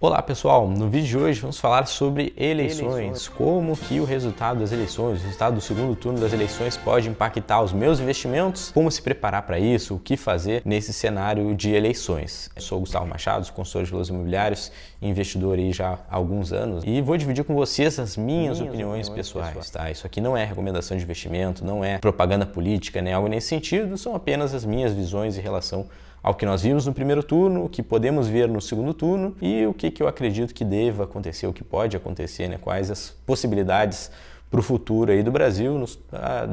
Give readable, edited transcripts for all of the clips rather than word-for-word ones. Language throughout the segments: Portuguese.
Olá pessoal, no vídeo de hoje vamos falar sobre eleições, como que o resultado das eleições, o resultado do segundo turno das eleições pode impactar os meus investimentos, como se preparar para isso, o que fazer nesse cenário de eleições. Eu sou o Gustavo Machado, consultor de valores imobiliários, investidor aí já há alguns anos e vou dividir com vocês as minhas opiniões pessoais, tá? Isso aqui não é recomendação de investimento, não é propaganda política, nem algo nesse sentido, são apenas as minhas visões em relação ao que nós vimos no primeiro turno, o que podemos ver no segundo turno e o que eu acredito que deva acontecer, o que pode acontecer, né? Quais as possibilidades para o futuro aí do Brasil,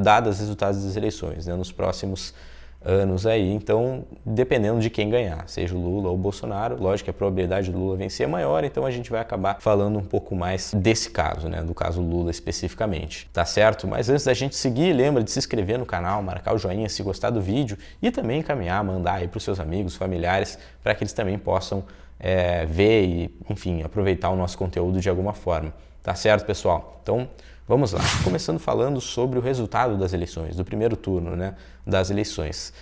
dadas os resultados das eleições, né? Nos próximos anos aí. Então, dependendo de quem ganhar, seja o Lula ou o Bolsonaro, lógico que a probabilidade do Lula vencer é maior, então a gente vai acabar falando um pouco mais desse caso, né, do caso Lula especificamente, tá certo? Mas antes da gente seguir, lembra de se inscrever no canal, marcar o joinha se gostar do vídeo e também encaminhar, mandar aí para os seus amigos, familiares, para que eles também possam ver e, enfim, aproveitar o nosso conteúdo de alguma forma, tá certo, pessoal? Então, vamos lá, começando falando sobre o resultado das eleições, do primeiro turno, né, das eleições.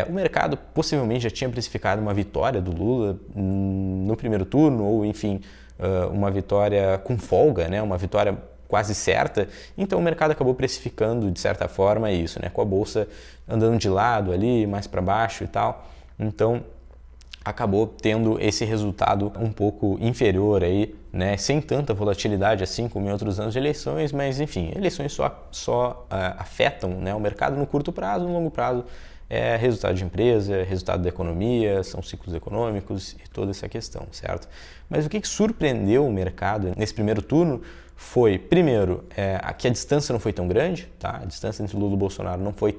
O mercado possivelmente já tinha precificado uma vitória do Lula no primeiro turno, ou enfim, uma vitória com folga, né, uma vitória quase certa, então o mercado acabou precificando de certa forma isso, né, com a bolsa andando de lado ali, mais para baixo e tal, então acabou tendo esse resultado um pouco inferior aí, né, sem tanta volatilidade assim como em outros anos de eleições, mas enfim, eleições só afetam, né, o mercado no curto prazo, no longo prazo é resultado de empresa, resultado da economia, são ciclos econômicos e toda essa questão, certo? Mas o que surpreendeu o mercado nesse primeiro turno foi, primeiro, que a distância não foi tão grande, tá? A distância entre Lula e Bolsonaro não foi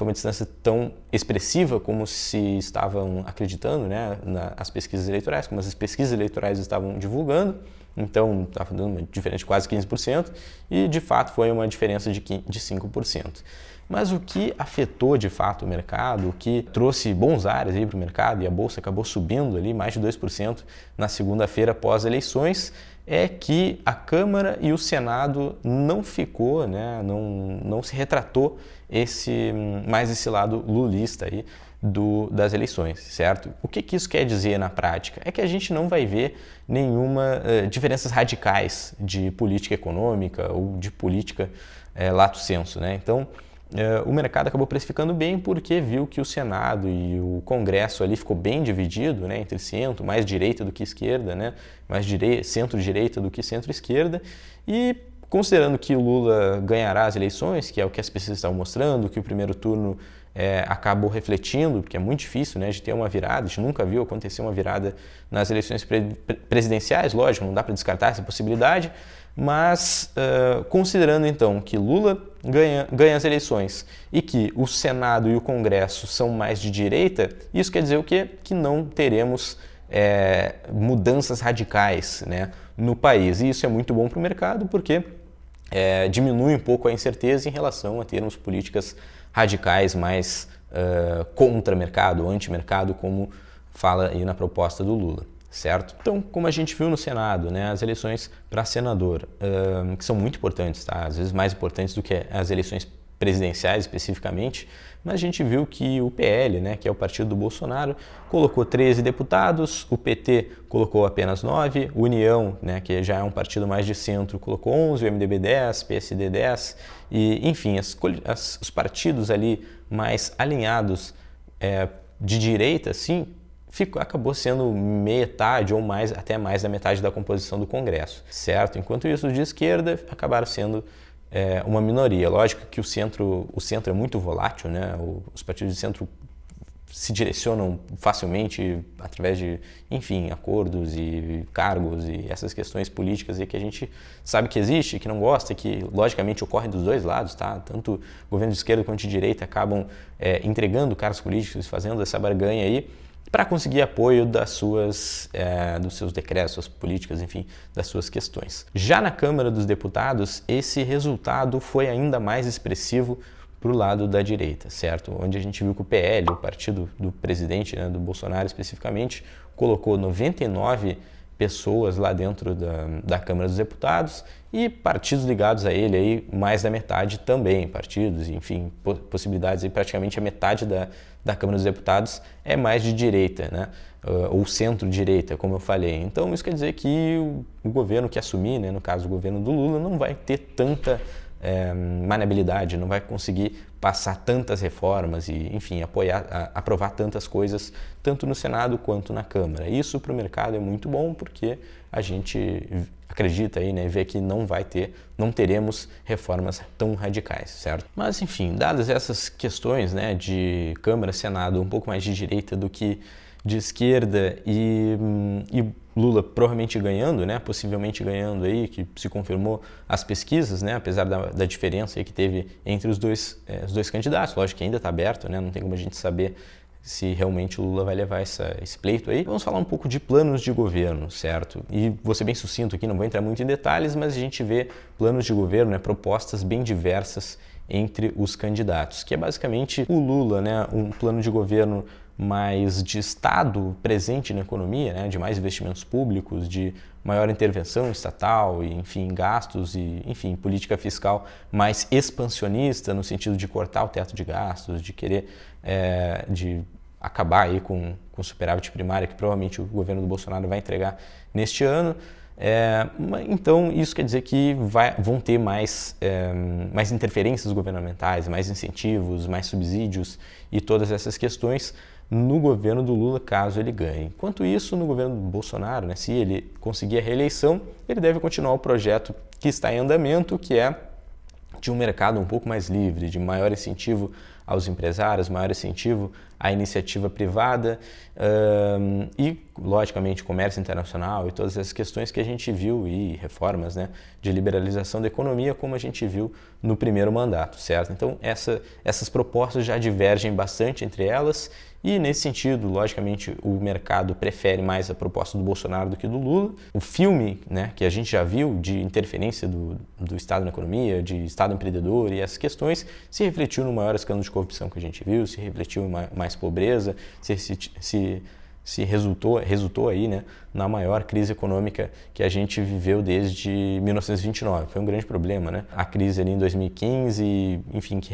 uma distância tão expressiva como se estavam acreditando, né, nas pesquisas eleitorais, como as pesquisas eleitorais estavam divulgando. Então, estava dando uma diferença de quase 15% e, de fato, foi uma diferença de 5%. Mas o que afetou, de fato, o mercado, o que trouxe bons ares para o mercado e a Bolsa acabou subindo ali mais de 2% na segunda-feira pós-eleições, é que a Câmara e o Senado não ficou, né, não se retratou mais esse lado lulista aí das eleições, certo? O que isso quer dizer na prática? É que a gente não vai ver nenhuma diferenças radicais de política econômica ou de política lato sensu, né? Então, o mercado acabou precificando bem porque viu que o Senado e o Congresso ali ficou bem dividido, né, entre centro, mais direita do que esquerda, né, mais centro-direita do que centro-esquerda, e considerando que o Lula ganhará as eleições, que é o que as pesquisas estavam mostrando, que o primeiro turno acabou refletindo, porque é muito difícil, né, de ter uma virada, a gente nunca viu acontecer uma virada nas eleições presidenciais, lógico, não dá para descartar essa possibilidade, mas considerando então que Lula ganha as eleições e que o Senado e o Congresso são mais de direita, isso quer dizer o quê? Que não teremos mudanças radicais, né, no país. E isso é muito bom para o mercado porque diminui um pouco a incerteza em relação a termos políticas radicais mais contra mercado, anti-mercado, como fala aí na proposta do Lula. Certo? Então, como a gente viu no Senado, né, as eleições para senador, que são muito importantes, tá? Às vezes mais importantes do que as eleições presidenciais especificamente, mas a gente viu que o PL, né, que é o partido do Bolsonaro, colocou 13 deputados, o PT colocou apenas 9, o União, né, que já é um partido mais de centro, colocou 11, o MDB 10, PSD 10, e enfim, os partidos ali mais alinhados de direita, sim, acabou sendo metade ou mais, até mais da metade da composição do Congresso, certo? Enquanto isso, os de esquerda acabaram sendo uma minoria. Lógico que o centro é muito volátil, né? Os partidos de centro se direcionam facilmente através de, enfim, acordos e cargos e essas questões políticas aí que a gente sabe que existe, que não gosta, que logicamente ocorre dos dois lados, tá? Tanto governo de esquerda quanto de direita acabam entregando cargos políticos, fazendo essa barganha aí, para conseguir apoio dos seus decretos, suas políticas, enfim, das suas questões. Já na Câmara dos Deputados, esse resultado foi ainda mais expressivo para o lado da direita, certo? Onde a gente viu que o PL, o partido do presidente, né, do Bolsonaro especificamente, colocou 99 pessoas lá dentro da Câmara dos Deputados e partidos ligados a ele, aí, mais da metade também, partidos, enfim, possibilidades, aí, praticamente a metade da Câmara dos Deputados é mais de direita, né? Ou centro-direita, como eu falei. Então isso quer dizer que o governo que assumir, né, no caso o governo do Lula, não vai ter tanta maleabilidade, não vai conseguir passar tantas reformas e, enfim, aprovar tantas coisas, tanto no Senado quanto na Câmara. Isso para o mercado é muito bom, porque a gente acredita aí, né, vê que não teremos reformas tão radicais, certo? Mas, enfim, dadas essas questões, né, de Câmara, Senado, um pouco mais de direita do que de esquerda e Lula provavelmente ganhando, né, possivelmente ganhando aí, que se confirmou as pesquisas, né, apesar da diferença aí que teve entre os dois candidatos. Lógico que ainda está aberto, né, não tem como a gente saber se realmente o Lula vai levar esse pleito aí. Vamos falar um pouco de planos de governo, certo? E vou ser bem sucinto aqui, não vou entrar muito em detalhes, mas a gente vê planos de governo, né, propostas bem diversas entre os candidatos, que é basicamente o Lula, né, um plano de governo mais de Estado presente na economia, né, de mais investimentos públicos, de maior intervenção estatal, e, enfim, gastos e, enfim, política fiscal mais expansionista no sentido de cortar o teto de gastos, de querer de acabar aí com o superávit primário que provavelmente o governo do Bolsonaro vai entregar neste ano. Então, isso quer dizer que vão ter mais interferências governamentais, mais incentivos, mais subsídios e todas essas questões no governo do Lula, caso ele ganhe. Enquanto isso, no governo do Bolsonaro, né, se ele conseguir a reeleição, ele deve continuar o projeto que está em andamento, que é de um mercado um pouco mais livre, de maior incentivo aos empresários, maior incentivo à iniciativa privada e, logicamente, comércio internacional e todas essas questões que a gente viu e reformas, né, de liberalização da economia, como a gente viu no primeiro mandato, certo? Então, essas propostas já divergem bastante entre elas e, nesse sentido, logicamente, o mercado prefere mais a proposta do Bolsonaro do que do Lula. O filme, né, que a gente já viu de interferência do Estado na economia, de Estado empreendedor e essas questões, se refletiu no maior escândalo de corrupção que a gente viu, se refletiu em mais pobreza, se resultou aí, né, na maior crise econômica que a gente viveu desde 1929. Foi um grande problema, né? A crise ali em 2015, enfim, que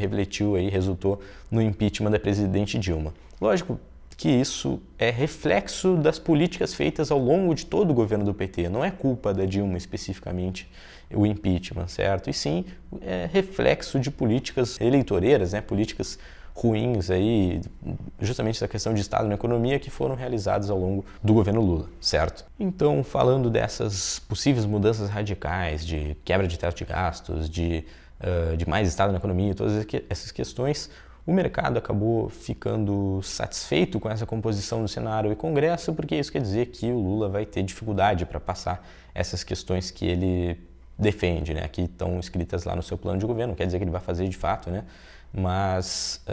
resultou no impeachment da presidente Dilma. Lógico que isso é reflexo das políticas feitas ao longo de todo o governo do PT. Não é culpa da Dilma especificamente o impeachment, certo? E sim, é reflexo de políticas eleitoreiras, né? Políticas ruins aí, justamente essa questão de Estado na economia que foram realizadas ao longo do governo Lula, certo? Então, falando dessas possíveis mudanças radicais de quebra de teto de gastos, de mais Estado na economia, todas essas questões, o mercado acabou ficando satisfeito com essa composição do Senado e Congresso, porque isso quer dizer que o Lula vai ter dificuldade para passar essas questões que ele defende, né, que estão escritas lá no seu plano de governo. Não quer dizer que ele vai fazer de fato, né, mas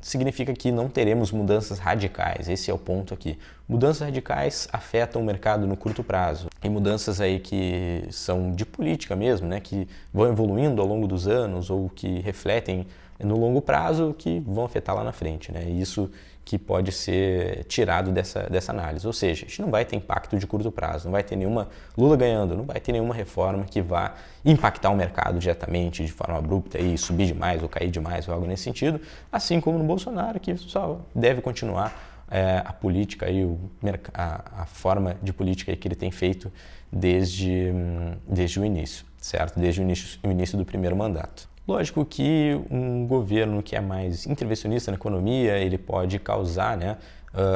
significa que não teremos mudanças radicais. Esse é o ponto aqui. Mudanças radicais afetam o mercado no curto prazo. E mudanças aí que são de política mesmo, né, que vão evoluindo ao longo dos anos ou que refletem no longo prazo, que vão afetar lá na frente, né? Isso que pode ser tirado dessa análise. Ou seja, a gente não vai ter impacto de curto prazo, não vai ter nenhuma Lula ganhando, não vai ter nenhuma reforma que vá impactar o mercado diretamente, de forma abrupta, e subir demais ou cair demais ou algo nesse sentido, assim como no Bolsonaro, que só deve continuar a política, aí, a forma de política aí que ele tem feito desde o início, certo? Desde o início do primeiro mandato. Lógico que um governo que é mais intervencionista na economia, ele pode causar, né,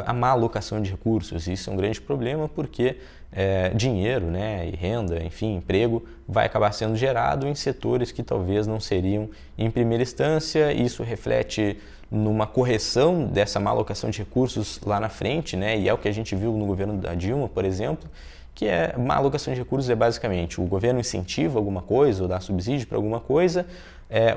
a má alocação de recursos. Isso é um grande problema porque dinheiro, né, e renda, enfim, emprego, vai acabar sendo gerado em setores que talvez não seriam em primeira instância. Isso reflete numa correção dessa má alocação de recursos lá na frente, né, e é o que a gente viu no governo da Dilma, por exemplo, que má alocação de recursos é basicamente o governo incentiva alguma coisa ou dá subsídio para alguma coisa,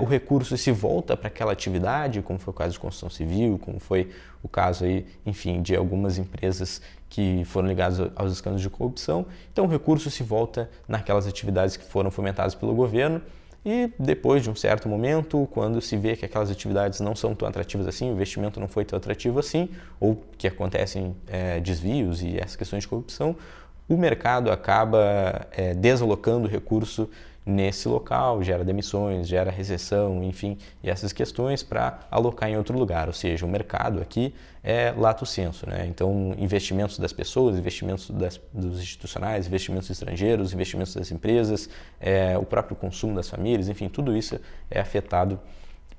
o recurso se volta para aquela atividade, como foi o caso de construção civil, como foi o caso aí, enfim, de algumas empresas que foram ligadas aos escândalos de corrupção. Então o recurso se volta naquelas atividades que foram fomentadas pelo governo e depois de um certo momento, quando se vê que aquelas atividades não são tão atrativas assim, o investimento não foi tão atrativo assim, ou que acontecem desvios e essas questões de corrupção, o mercado acaba desalocando recurso nesse local, gera demissões, gera recessão, enfim, e essas questões para alocar em outro lugar, ou seja, o mercado aqui é lato sensu, né? Então, investimentos das pessoas, investimentos dos institucionais, investimentos estrangeiros, investimentos das empresas, o próprio consumo das famílias, enfim, tudo isso é afetado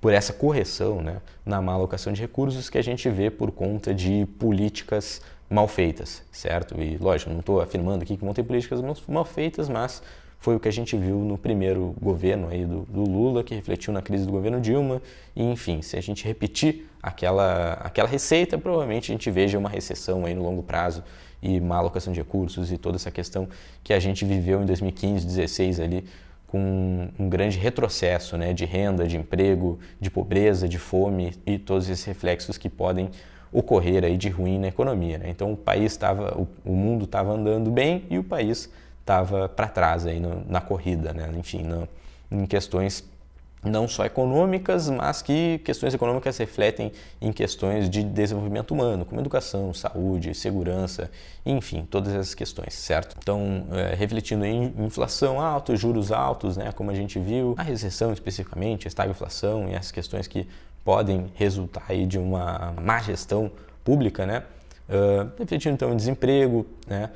por essa correção, né, na má alocação de recursos que a gente vê por conta de políticas mal feitas, certo? E lógico, não estou afirmando aqui que vão ter políticas mal feitas, mas foi o que a gente viu no primeiro governo aí do Lula, que refletiu na crise do governo Dilma, e enfim, se a gente repetir aquela receita, provavelmente a gente veja uma recessão aí no longo prazo e má alocação de recursos e toda essa questão que a gente viveu em 2015, 2016 ali, com um grande retrocesso, né, de renda, de emprego, de pobreza, de fome e todos esses reflexos que podem ocorrer aí de ruim na economia, né? Então o mundo estava andando bem e o país estava para trás aí na corrida, né? Enfim, em questões não só econômicas, mas que questões econômicas refletem em questões de desenvolvimento humano, como educação, saúde, segurança, enfim, todas essas questões, certo? Então, refletindo em inflação alta, juros altos, né, como a gente viu, a recessão especificamente, a estagflação e essas questões que podem resultar aí de uma má gestão pública, né? Refletindo então em desemprego, né?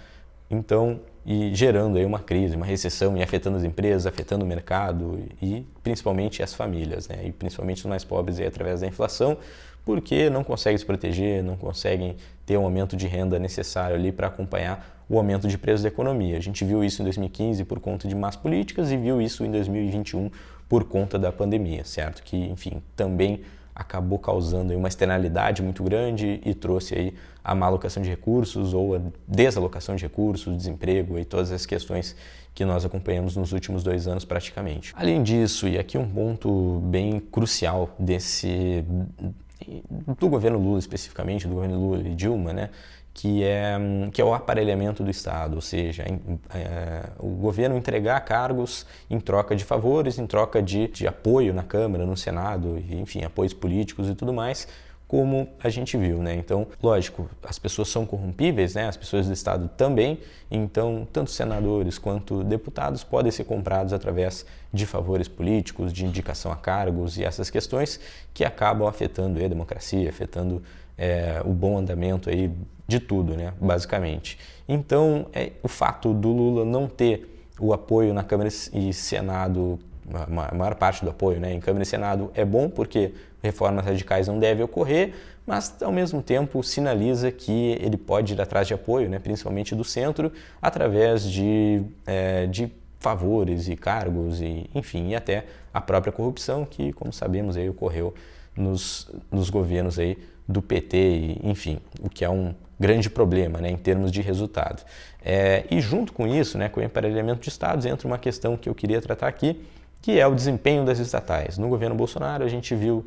Então, e gerando aí uma crise, uma recessão e afetando as empresas, afetando o mercado e principalmente as famílias, né? E principalmente os mais pobres aí, através da inflação, porque não conseguem se proteger, não conseguem ter um aumento de renda necessário ali para acompanhar o aumento de preços da economia. A gente viu isso em 2015 por conta de más políticas e viu isso em 2021 por conta da pandemia, certo? Que, enfim, também acabou causando aí uma externalidade muito grande e trouxe aí a má alocação de recursos ou a desalocação de recursos, desemprego e todas as questões que nós acompanhamos nos últimos 2 anos praticamente. Além disso, e aqui um ponto bem crucial do governo Lula especificamente, do governo Lula e Dilma, né, que é o aparelhamento do Estado, ou seja, o governo entregar cargos em troca de favores, em troca de apoio na Câmara, no Senado, enfim, apoios políticos e tudo mais, como a gente viu, né? Então, lógico, as pessoas são corrompíveis, né? As pessoas do Estado também, então tanto senadores quanto deputados podem ser comprados através de favores políticos, de indicação a cargos e essas questões que acabam afetando a democracia, afetando o bom andamento aí de tudo, né? Basicamente. Então, o fato do Lula não ter o apoio na Câmara e Senado, a maior parte do apoio, né, em Câmara e Senado é bom porque reformas radicais não devem ocorrer, mas ao mesmo tempo sinaliza que ele pode ir atrás de apoio, né, principalmente do centro, através de favores e cargos e, enfim, e até a própria corrupção que, como sabemos, aí ocorreu nos governos aí do PT, e, enfim, o que é um grande problema, né, em termos de resultado. E junto com isso, né, com o emparelhamento de estados, entra uma questão que eu queria tratar aqui, que é o desempenho das estatais. No governo Bolsonaro, a gente viu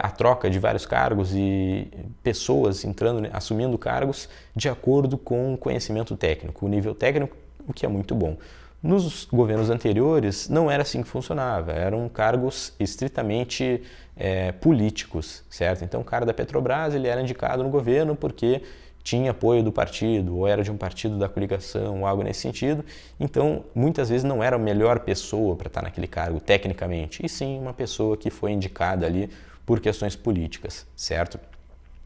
a troca de vários cargos e pessoas entrando, né, assumindo cargos de acordo com o conhecimento técnico, o nível técnico, o que é muito bom. Nos governos anteriores, não era assim que funcionava, eram cargos estritamente políticos, certo? Então, o cara da Petrobras, ele era indicado no governo porque tinha apoio do partido, ou era de um partido da coligação, ou algo nesse sentido. Então, muitas vezes não era a melhor pessoa para estar naquele cargo, tecnicamente, e sim uma pessoa que foi indicada ali por questões políticas, certo?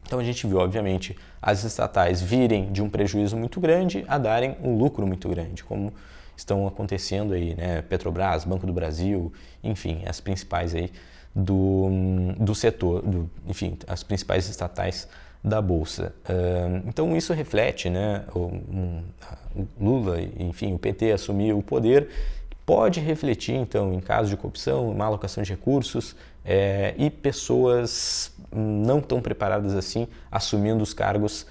Então, a gente viu, obviamente, as estatais virem de um prejuízo muito grande a darem um lucro muito grande, como estão acontecendo aí, né? Petrobras, Banco do Brasil, enfim, as principais aí do setor, enfim, as principais estatais da Bolsa. Então isso reflete, né, o Lula, enfim, o PT assumir o poder, pode refletir então em casos de corrupção, má alocação de recursos e pessoas não tão preparadas assim assumindo os cargos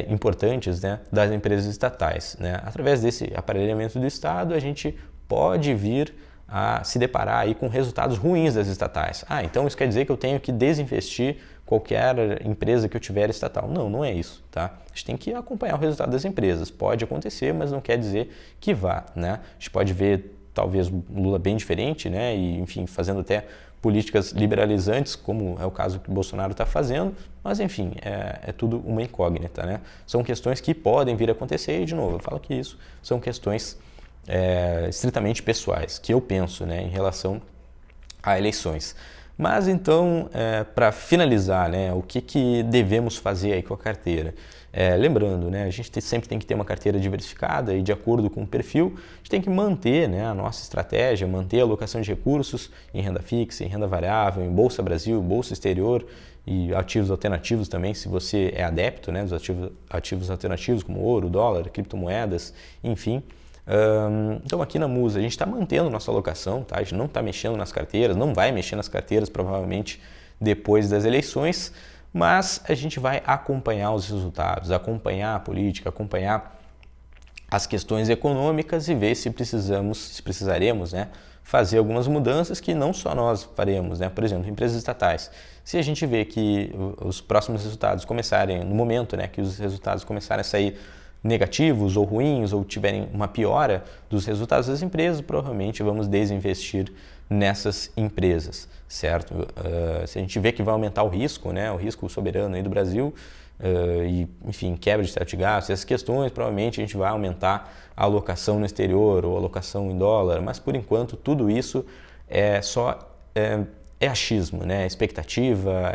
importantes, né, das empresas estatais, né? Através desse aparelhamento do Estado, a gente pode vir a se deparar aí com resultados ruins das estatais. Então isso quer dizer que eu tenho que desinvestir qualquer empresa que eu tiver estatal. Não, não é isso, tá? A gente tem que acompanhar o resultado das empresas. Pode acontecer, mas não quer dizer que vá, né? A gente pode ver talvez o Lula bem diferente, né? E, enfim, fazendo até políticas liberalizantes, como é o caso que o Bolsonaro está fazendo, mas enfim, é tudo uma incógnita, né? São questões que podem vir a acontecer e, de novo, eu falo que isso são questões estritamente pessoais, que eu penso, né, em relação a eleições. Mas então, para finalizar, né, o que devemos fazer aí com a carteira? Lembrando, né, a gente sempre tem que ter uma carteira diversificada e de acordo com o perfil, a gente tem que manter, né, a nossa estratégia, manter a alocação de recursos em renda fixa, em renda variável, em Bolsa Brasil, Bolsa Exterior e ativos alternativos também, se você é adepto, né, dos ativos alternativos como ouro, dólar, criptomoedas, enfim. Então aqui na Musa a gente está mantendo nossa alocação, tá? A gente não está mexendo nas carteiras, não vai mexer nas carteiras provavelmente depois das eleições, mas a gente vai acompanhar os resultados, acompanhar a política, acompanhar as questões econômicas e ver se precisaremos, né, fazer algumas mudanças que não só nós faremos, né? Por exemplo, empresas estatais. Se a gente vê que os próximos resultados começarem, no momento, né, que os resultados começarem a sair negativos ou ruins ou tiverem uma piora dos resultados das empresas, provavelmente vamos desinvestir nessas empresas, certo? Se a gente vê que vai aumentar o risco, né, o risco soberano aí do Brasil, e, enfim, quebra de teto de gastos, essas questões, provavelmente a gente vai aumentar a alocação no exterior ou alocação em dólar, mas por enquanto tudo isso é achismo, né? Expectativa,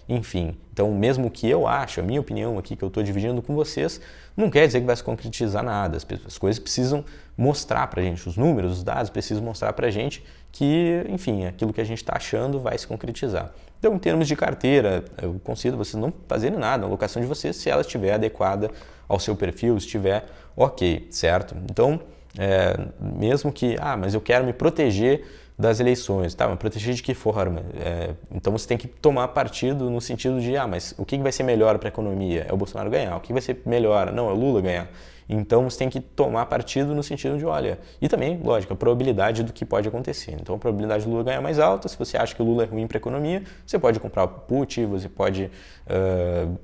enfim. Então, mesmo que eu acho, a minha opinião aqui que eu estou dividindo com vocês, não quer dizer que vai se concretizar nada. As coisas precisam mostrar para a gente, os números, os dados precisam mostrar para a gente que, enfim, aquilo que a gente está achando vai se concretizar. Então, em termos de carteira, eu considero vocês não fazerem nada, a alocação de vocês, se ela estiver adequada ao seu perfil, estiver ok, certo? Então, mesmo que, mas eu quero me proteger das eleições, tá? Mas proteger de que forma? Então você tem que tomar partido no sentido de, mas o que vai ser melhor para a economia? É o Bolsonaro ganhar. O que vai ser melhor? Não, é o Lula ganhar. Então você tem que tomar partido no sentido de, olha, e também, lógico, a probabilidade do que pode acontecer. Então a probabilidade do Lula ganhar é mais alta. Se você acha que o Lula é ruim para a economia, você pode comprar put, você pode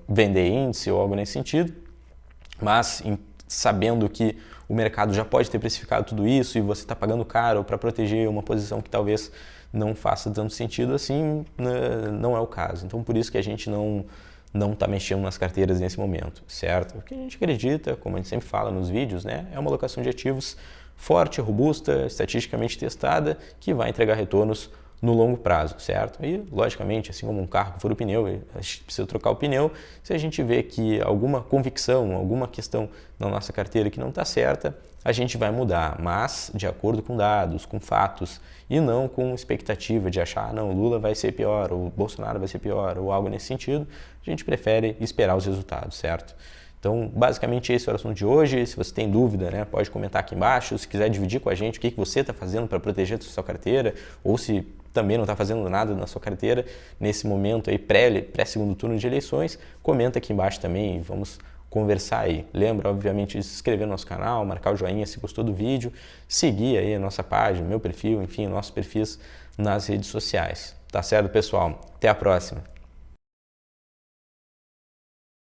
vender índice ou algo nesse sentido, mas sabendo que o mercado já pode ter precificado tudo isso e você está pagando caro para proteger uma posição que talvez não faça tanto sentido assim, não é o caso. Então, por isso que a gente não está mexendo nas carteiras nesse momento, certo? O que a gente acredita, como a gente sempre fala nos vídeos, né, é uma alocação de ativos forte, robusta, estatisticamente testada, que vai entregar retornos no longo prazo, certo? E, logicamente, assim como um carro que for o pneu, a gente precisa trocar o pneu, se a gente vê que alguma convicção, alguma questão na nossa carteira que não está certa, a gente vai mudar, mas de acordo com dados, com fatos, e não com expectativa de achar, não, o Lula vai ser pior, ou o Bolsonaro vai ser pior, ou algo nesse sentido, a gente prefere esperar os resultados, certo? Então, basicamente esse é o assunto de hoje. Se você tem dúvida, né, pode comentar aqui embaixo. Se quiser dividir com a gente o que você está fazendo para proteger a sua carteira, ou se também não está fazendo nada na sua carteira nesse momento aí pré-segundo turno de eleições, comenta aqui embaixo também e vamos conversar aí. Lembra, obviamente, de se inscrever no nosso canal, marcar o joinha se gostou do vídeo, seguir aí a nossa página, meu perfil, enfim, nossos perfis nas redes sociais. Tá certo, pessoal? Até a próxima!